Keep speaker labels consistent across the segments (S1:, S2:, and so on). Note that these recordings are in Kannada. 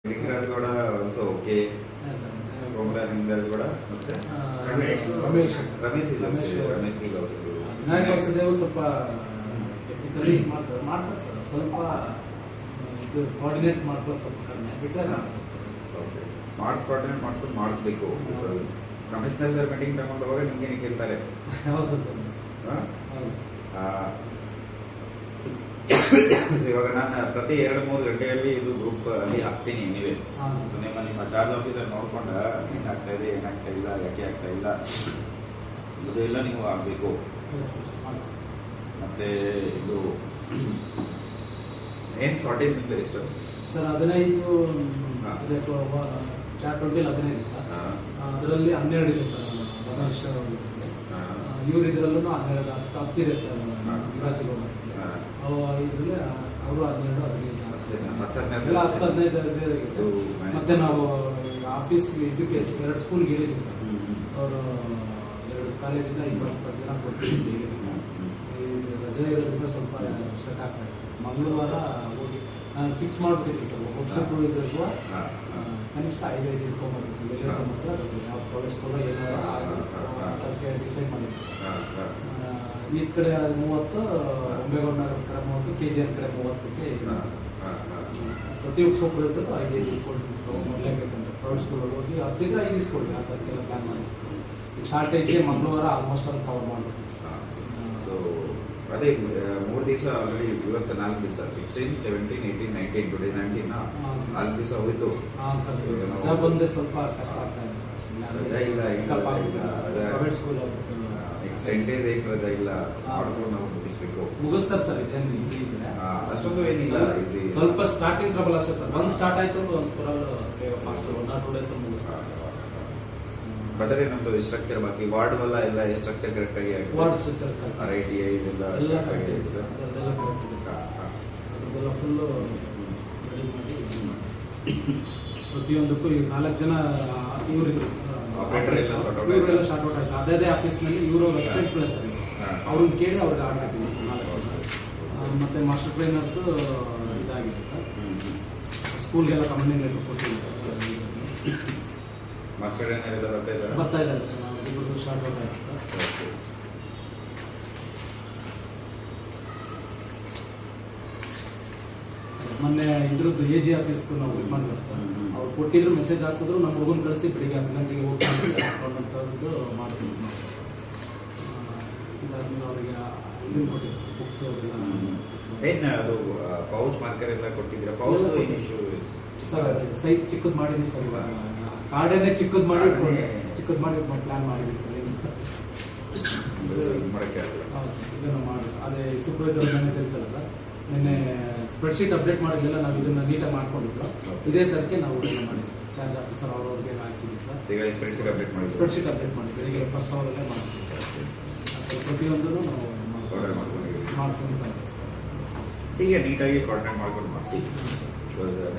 S1: Lingaraj Gowda also okay. ಗೋಮರಾಜ್ ಗೌಡ ಮತ್ತೆ ರಮೇಶ್
S2: ವಿನಾಯಕ ವಾಸುದೇವ್ ಸ್ವಲ್ಪ ಟೆಕ್ನಿಕಲಿ ಮಾಡ್ತಾರೆ ಸರ್. ಸ್ವಲ್ಪ ಇದು ಕೋಆರ್ಡಿನೇಟ್ ಮಾಡ್ತಾರೆ ಸ್ವಲ್ಪ ಕಡಿಮೆ ಬಿಟ್ಟರೆ ಮಾಡ್ತಾರೆ ಸರ್.
S1: ಓಕೆ, ಕೋಆರ್ಡಿನೇಟ್ ಮಾಡಿಸ್ಕೊಂಡು ಮಾಡಿಸ್ಬೇಕು. ಕಮಿಷನರ್ ಸರ್ ಮೀಟಿಂಗ್ ತಗೊಂಡವಾಗ ನಿಮ್ಗೆ ಕೇಳ್ತಾರೆ.
S2: ಹೌದು ಸರ್.
S1: ಇವಾಗ ನಾನು ಪ್ರತಿ 2-3 ಗಂಟೆಯಲ್ಲಿ ಇದು ಗ್ರೂಪ್ ಅಲ್ಲಿ ಹಾಕ್ತೀನಿ ನೀವೇ. ಸೊ ನಿಮ್ಮ ಚಾರ್ಜ್ ಆಫೀಸರ್ ನೋಡ್ಕೊಂಡ ಏನಾಗ್ತಾ ಇದೆ, ಏನಾಗ್ತಾ ಇಲ್ಲ, ಯಾಕೆ ಆಗ್ತಾ ಇಲ್ಲ, ಇದು ಎಲ್ಲ ನೀವು ಆಗ್ಬೇಕು. ಮತ್ತೆ ಇದು ಏನ್ ಶಾರ್ಟೇಜ್ ನಿಮ್ದು ಎಷ್ಟು
S2: ಸರ್? 15 chat 15 sir. ಅದರಲ್ಲಿ 12 ಇದೆ ಸರ್. ಇವ್ರ ಇದ್ರಲ್ಲೂ 12 10 ಇದೆ ಸರ್. ಯುವರಾಜಗೌಡ ಇದ್ರಲ್ಲಿ ಅವರು 12 ಮತ್ತೆ ನಾವು ಆಫೀಸ್ ಇದಕ್ಕೆ 2 ಸ್ಕೂಲ್ಗೆ ಹೇಳಿದ್ವಿ ಸರ್. ಅವರು 2 ಕಾಲೇಜಿಂದ 20 ಜನ ಕೊಡ್ತೀವಿ. ರಜೆ ಇರೋದ್ರಿಂದ ಸ್ವಲ್ಪ ಸ್ಟಕ್ ಆಗ್ತಾ ಇದೆ ಸರ್. ಮಂಗಳವಾರ ಹೋಗಿ ನಾನು ಫಿಕ್ಸ್ ಮಾಡ್ಬಿಟ್ಟಿದ್ದೆ ಸರ್. ಒಬ್ಬ ಸೂಪರ್ವೈಸರ್ಗೂ ಕನಿಷ್ಠ 5 ಇಟ್ಕೊಂಡ್ಬರ್ಬೇಕು. ಯಾವ ಕಾಲೇಜ್ ಕೂಡ ಏನಾರ ಅದಕ್ಕೆ ಡಿಸೈಡ್ ಮಾಡಿದ್ವಿ ಸರ್. ಈ ಕಡೆ 30, ಒಂಬೇಗೌಡ ಕಡೆ 30, KGN ಕಡೆ 30ಕ್ಕೆ ಪ್ರತಿಯೊಬ್ಬ ಸೂಪರ್ವೈಸರ್ 5 ತಗೊಂಡ್ಬರ್ಲೇಬೇಕಂತ ಪ್ರೈವೇಟ್ ಸ್ಕೂಲಲ್ಲಿ ಹೋಗಿ 10 5 ಇಸ್ಕೊಳ್ವಿ. ಆ ಥರಕ್ಕೆಲ್ಲ ಪ್ಲಾನ್ ಮಾಡಿದ್ವಿ. ಈಗ ಶಾರ್ಟೇಜ್ಗೆ ಮಂಗಳವಾರ ಆಲ್ಮೋಸ್ಟ್ ಅಲ್ಲಿ ಕವರ್ ಮಾಡ್ಬಿಡ್ತೀವಿ ಸರ್.
S1: ಸೊ ಅದೇ 3 ದಿವಸ ಆಲ್ರೆಡಿ. ಇವತ್ತು 4 ದಿವಸ 16, 17, 18, 19 ಟುಡೇ 19 4 ದಿವಸ ಹೋಯ್ತು.
S2: ರಜಾ ಬಂದ್ರೆ ಸ್ವಲ್ಪ ಕಷ್ಟ ಆಗ್ತಾ ಇದೆ ಸರ್.
S1: ರಜಾ ಇಲ್ಲ,
S2: ಪ್ರೈವೇಟ್ ಸ್ಕೂಲ್
S1: ನೆಕ್ಸ್ಟ್ 10 days ಏನ್ ರಜಾ ಇಲ್ಲ, ಮಾಡ್ಕೊಂಡು ನಾವು ಮುಗಿಸ್ಬೇಕು.
S2: ಮುಗಿಸ್ತಾರೆ ಸರ್. ಇದೇನು ಈಸಿ ಇದೆ
S1: ಅಷ್ಟೊಂದು ಏನಿಲ್ಲ.
S2: ಸ್ವಲ್ಪ ಸ್ಟಾರ್ಟಿಂಗ್ ಟ್ರಬಲ್ ಅಷ್ಟೇ ಸರ್. ಒಂದ್ ಸ್ಟಾರ್ಟ್ ಆಯ್ತು ಒಂದು ಸ್ಕೂಲಲ್ಲಿ ಫಾಸ್ಟ್ 1 or 2 days ಮುಗಿಸ್ತಾರೆ.
S1: ಬದಲೇ ನಮ್ದು ಸ್ಟ್ರಕ್ಚರ್ ಬಾಕಿ ವಾರ್ಡ್ ಎಲ್ಲ ಸ್ಟ್ರಕ್ಚರ್ ಕರೆಕ್ಟ್ ಆಗಿ
S2: ವಾರ್ಡ್ ಸ್ಟ್ರಕ್ಚರ್
S1: RIT ಇದೆಲ್ಲ
S2: ಕರೆಕ್ಟ್ ಇದೆ ಸರ್. ಅದೆಲ್ಲ ಕರೆಕ್ಟ್ ಇದೆ ಸರ್. ಅದೆಲ್ಲ ಫುಲ್ಲು ರೆಡಿ ಮಾಡಿ ಪ್ರತಿಯೊಂದಕ್ಕೂ ಈಗ 4 ಜನ ಇವರಿದ್ರು ಸರ್. ಇವರೆಲ್ಲ ಶಾರ್ಟ್ ಔಟ್ ಆಯ್ತು. ಅದೇ ಆಫೀಸ್ನಲ್ಲಿ ಇವರು ರೆಸ್ಟೆಂಟ್ ಪ್ಲೇಸ್ ಅಲ್ಲಿ ಅವ್ರನ್ನ ಕೇಳಿ ಅವ್ರಿಗೆ ಆರ್ಡರ್ ಹಾಕಿದ್ವಿ ಸರ್. 4 ಜನ ಮತ್ತೆ ಮಾಸ್ಟರ್ ಟ್ರೈನರ್ದು ಇದಾಗಿದೆ ಸರ್. ಸ್ಕೂಲ್ಗೆಲ್ಲ ಕಮ್ಯುನಿಕೇಟ್ ಕೊಟ್ಟಿದ್ದೀವಿ ಸರ್.
S1: ಮಾಸ್ಟರ್ ಟ್ರೈನರ್
S2: ಬರ್ತಾ ಇದ್ದಾರೆ ಸರ್. ನಾವು ಇಬ್ಬರು ಶಾರ್ಟ್ ಔಟ್ ಆಯ್ತು ಸರ್. ಮೊನ್ನೆ ಇದ್ರದ್ದು AG ಆಫೀಸ್ ನಾವು ಇದು ಮಾಡಿದ್ವಿ ಸರ್. ಅವ್ರು ಕೊಟ್ಟಿದ್ರು, ಮೆಸೇಜ್ ಹಾಕಿದ್ರು, ನಮ್ಮ ಹುಡುಗನ ಕಳಿಸಿ ಬೆಳಿಗ್ಗೆ 10 ಗಂಟೆಗೆ ಹೋಗಿ ಅಂತದ್ದು ಮಾಡ್ತೀವಿ. ಇದಾದ್ಮೇಲೆ ಅವರಿಗೆ ಇದನ್ನು ಕೊಟ್ಟಿದ್ದೆ ಸರ್, ಬುಕ್ಸ್ ಅವರೆಲ್ಲ.
S1: ಏನ್ ಅದು ಪೌಚ್ ಮಾರ್ಕರ್ ಎಲ್ಲ ಕೊಟ್ಟಿದ್ರೆ ಪೌಚ್
S2: ಸರ್ ಸೈಜ್ ಚಿಕ್ಕದ್ ಮಾಡಿದ್ವಿ ಸರ್. ಇವಾಗ ಕಾರ್ಡನ್ನೇ ಚಿಕ್ಕದ್ ಮಾಡಿ ಪ್ಲಾನ್ ಮಾಡಿದ್ವಿ ಸರ್. ಇದನ್ನು ಮಾಡಿ ಅದೇ ಸೂಪರ್ವೈಸರ್ ಮ್ಯಾನೇಜರ್ ಇರ್ತಾರಲ್ಲ, ನಿನ್ನೆ ಸ್ಪ್ರೆಡ್ಶೀಟ್ ಅಪ್ಡೇಟ್ ಮಾಡಿರಲಿಲ್ಲ. ನಾವು ಇದನ್ನ ನೀಟಾಗಿ ಮಾಡ್ಕೊಂಡಿದ್ದು ಇದೇ ತರಕ್ಕೆ ನಾವು ಮಾಡಿದ್ವಿ ಸರ್. ಚಾರ್ಜ್ ಆಫೀಸರ್ ಅವ್ರಿಗೆ ಹಾಕಿದ್ವಿ ಸರ್. ಸ್ಪ್ರೆಡ್ಶೀಟ್ ಅಪ್ಡೇಟ್ ಮಾಡಿದ್ವಿ. ಈಗ ಫಸ್ಟ್ ಅವರಲ್ಲೇ ಮಾಡ್ತೀವಿ ಸರ್. ಪ್ರತಿಯೊಂದೂ ನಾವು ಮಾಡ್ಕೊಂಡು ಬಂದಿದ್ದೀವಿ ಸರ್.
S1: ಹೀಗೆ ನೀಟಾಗಿ ಕೋಆರ್ಡಿನೇಟ್ ಮಾಡ್ಕೊಂಡು ಮಾಡಿಸಿ.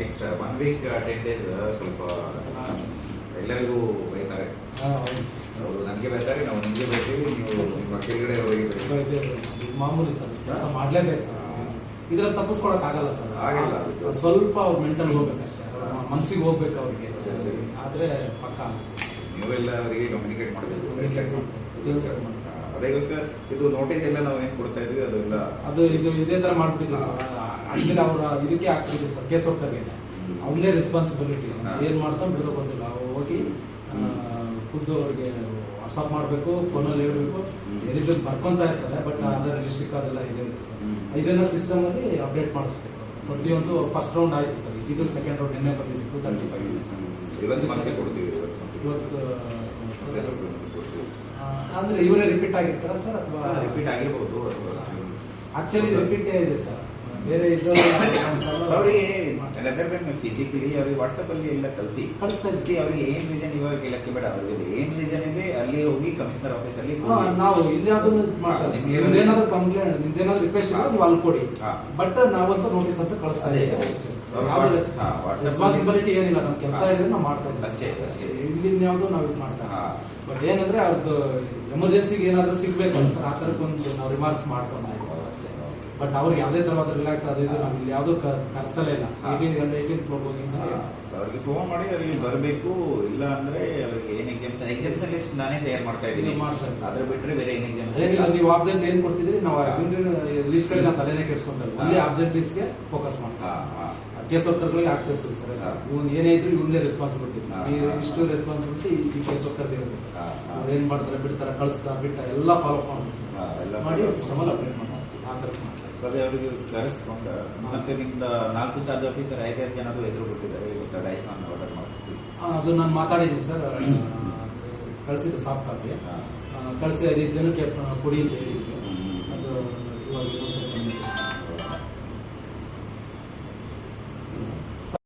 S1: ನೆಕ್ಸ್ಟ್ 1 week 10 days ಸ್ವಲ್ಪ ಎಲ್ಲರಿಗೂ ಬೈತಾರೆ. ಅವರು ನನಗೆ ಬೈತಾರೆ, ನಾವು ನಿಮಗೆ ಬೈತೀವಿ, ನೀವು ನಿಮ್ಮ ಕೆಳಗಡೆ ಹೋಗಿ
S2: ಮಾಮೂಲಿ ಸರ್. ಕೆಲಸ ಮಾಡ್ಲೇಬೇಕು ಸರ್. ಇದ್ರಲ್ಲಿ ತಪ್ಪಿಸ್ಕೊಳಕ್ ಆಗಲ್ಲ ಸರ್.
S1: ಆಗಲ್ಲ.
S2: ಸ್ವಲ್ಪ ಅವ್ರ ಮೆಂಟಲ್ ಹೋಗ್ಬೇಕಷ್ಟೇ, ಮನ್ಸಿಗೆ ಹೋಗ್ಬೇಕು ಅವ್ರಿಗೆ. ಆದ್ರೆ ಪಕ್ಕ
S1: ನೀವೆಲ್ಲ ಅವರಿಗೆ ಕಮ್ಯುನಿಕೇಟ್ ಮಾಡಬೇಕು. ಅದಕ್ಕೋಸ್ಕರ ಇದು ನೋಟಿಸ್ ಎಲ್ಲ ನಾವು ಏನ್ ಕೊಡ್ತಾ ಇದ್ವಿ ಅದು
S2: ಇದೇ ತರ ಮಾಡ್ಬಿಟ್ಟಿದ್ವಿ ಸರ್. ಆಕ್ಚುಲಿ ಅವ್ರ ಇದಕ್ಕೆ ಹಾಕ್ತಿದ್ವಿ ಸರ್, ಕೇಸ್ ಹೋಗ್ತಾರೆ. ಅವನೇ ರೆಸ್ಪಾನ್ಸಿಬಿಲಿಟಿ. ಏನ್ ಮಾಡ್ತಾನೆ ಬಿಡೋ ಬಂದಿಲ್ಲ. ಅವ್ರು ಹೋಗಿ ಖುದ್ದು ಅವ್ರಿಗೆ ವಾಟ್ಸಪ್ ಮಾಡಬೇಕು, ಫೋನಲ್ಲಿ ಹೇಳ್ಬೇಕು. ಎಲ್ಲಿದ್ದು ಬರ್ಕೊಂತ ಇರ್ತಾರೆ, ಬಟ್ ಅದರ ರಿಜಿಸ್ಟ್ರಿಕ್ ಅದೆಲ್ಲ ಇದೆ ಸರ್. ಇದನ್ನ ಸಿಸ್ಟಮ್ ಅಲ್ಲಿ ಅಪ್ಡೇಟ್ ಮಾಡಿಸ್ಬೇಕು. ಪ್ರತಿಯೊಂದು ಫಸ್ಟ್ ರೌಂಡ್ ಆಯ್ತು ಸರ್. ಇದು ಸೆಕೆಂಡ್ ರೌಂಡ್ ನಿನ್ನೆ ಬಂದಿದ್ದು 235 ಇದೆ ಸರ್.
S1: ಇವತ್ತು ಮತ್ತೆ ಕೊಡ್ತೀವಿ.
S2: ಅಂದ್ರೆ ಇವರೇ ರಿಪೀಟ್ ಆಗಿರ್ತಾರ ಸರ್ ಅಥವಾ
S1: ರಿಪೀಟ್ ಆಗಿರ್ಬೋದು?
S2: ಆಕ್ಚುಲಿ ರಿಪೀಟೇ ಇದೆ ಸರ್. ಬೇರೆ
S1: ಅವರಿಗೆ ಫಿಸಿಕಲಿ ಅವ್ರಿಗೆ ವಾಟ್ಸಪ್ ಅಲ್ಲಿ ಎಲ್ಲ ಕಳಿಸ್ತಾ ಇದ್ವಿ. ಅವ್ರಿಗೆ ಏನ್ ರೀಸನ್ ಇವಾಗ ಕೇಳಕ್ಕೆ ಬೇಡ. ಅವ್ರಿಗೆ ಏನ್ ರೀಸನ್ ಇದೆ ಅಲ್ಲಿ ಹೋಗಿ ಕಮಿಷನರ್ ಆಫೀಸ್ ಅಲ್ಲಿ
S2: ನಾವು ಇಲ್ಲಿ ನಿಮ್ದೇನಾದ್ರು ಕಂಪ್ಲೇಂಟ್, ನಿಮ್ದೇನಾದ್ರು ರಿಕ್ವೆಸ್ಟ್ ಇದ್ರೆ ನೀವು ಅಲ್ಲಿ ಕೊಡಿ. ಬಟ್ ನಾವಂತೂ ನೋಟಿಸ್ ಅಂತ ಕಳಿಸ್ತಾ ಇದ್ದೀವಿ. ರೆಸ್ಪಾನ್ಸಿಬಿಲಿಟಿ ಏನಿಲ್ಲ. ನಮ್ ಕೆಲಸ ಹೇಳಿದ್ರೆ ನಾವು ಮಾಡ್ತಾ ಇದ್ದೀವಿ ಅಷ್ಟೇ. ಇಲ್ಲಿ ಯಾವ್ದು ನಾವು ಇದು ಮಾಡ್ತಾ ಬಟ್ ಏನಂದ್ರೆ ಅವ್ರದ್ದು ಎಮರ್ಜೆನ್ಸಿಗೆ ಏನಾದ್ರು ಸಿಗ್ಬೇಕಲ್ಲ ಸರ್, ಆ ತರಕ್ಕೊಂದು ನಾವು ರಿಮಾರ್ಕ್ಸ್ ಮಾಡ್ಕೊಂಡು ಅಷ್ಟೇ. ಬಟ್ ಅವ್ರಿಗೆ ಯಾವುದೇ ತರವಾದ ರಿಲ್ಯಾಕ್ಸ್ ಅದು ಇದು ನಾವು ಇಲ್ಲಿ ಯಾವ್ದು ಕರೆಸ್ತಲೇ ಇಲ್ಲ. 18th ಫ್ಲೋರ್ ಹೋಗಿ
S1: ಅವ್ರಿಗೆ ಫೋನ್ ಮಾಡಿ ಅವರಿಗೆ ಬರಬೇಕು, ಇಲ್ಲ ಅಂದ್ರೆ ಅವರಿಗೆ ಏನ್ ಎಕ್ಸಾಮ್ಸ್ ಲಿಸ್ಟ್ ನಾನೇ ಶೇರ್ ಮಾಡ್ತಾ ಇದ್ದೀನಿ. ಅದ್ರ ಬಿಟ್ರೆ ಬೇರೆ ಏನ್ ಎಕ್ಸಾಮ್ಸ್
S2: ನೀವು ಆಬ್ಸೆಂಟ್ ಏನ್ ಕೊಡ್ತಿದ್ರಿ, ನಾವು ಆಬ್ಸೆಂಟ್ ಲಿಸ್ಟ್ ಗಳಿಗೆ ನಾವು ತಲೆನೇ ಕೆಡ್ಸ್ಕೊಂತಾರೆ, ಅಲ್ಲಿ ಆಬ್ಸೆಂಟ್ ಲಿಸ್ಟ್ ಗೆ ಫೋಕಸ್ ಮಾಡ್ತೀವಿ. ಕೇಸ್ ವರ್ಕರ್ಗಳಿಗೆ ಆಗ್ತಿರ್ತೀವಿ ಸರ್. ಇವ್ನು ಏನೇ ಇದ್ರು ಇವ್ನೇ ರೆಸ್ಪಾನ್ಸಿಬಿಲಿಟಿ, ಇಷ್ಟು ರೆಸ್ಪಾನ್ಸಿಬಿಲಿಟಿ ಈ ಕೇಸ್ ವರ್ಕರ್ ಇರುತ್ತೆ ಸರ್. ಅವ್ರು ಏನ್ ಮಾಡ್ತಾರೆ, ಬಿಡ್ತಾರೆ, ಕಳಿಸ್ತಾ ಬಿಟ್ಟ ಎಲ್ಲ ಫಾಲೋ ಮಾಡಿ ಸಿಸ್ಟಮ್ ಅಲ್ಲಿ ಅಪ್ಡೇಟ್ ಮಾಡ್ತಾರೆ. ಆ ತರ
S1: ಅದೇ ಅವರಿಗೆ ಕರೆಸ್ಕೊಂಡು ಮತ್ತೆ ನಿಮ್ದ 4 ಚಾರ್ಜ್ ಆಫೀಸರ್ 5 ಜನರು ಹೆಸರು ಕೊಟ್ಟಿದ್ದಾರೆ. ಇವತ್ತು ಡೈಸ್ ನಾನು ಆರ್ಡರ್ ಮಾಡಿಸ್ತೀವಿ.
S2: ಅದು ನಾನು ಮಾತಾಡಿದ್ದೀನಿ ಸರ್, ಕಳಿಸಿದ್ದು ಸಾಫ್ಟ್ ಕಾಪಿ ಕಳಿಸಿ 5 ಜನಕ್ಕೆ ಕೊಡಿ ಅಂತ ಹೇಳಿದ್ವಿ. ಅದು ಇವಾಗ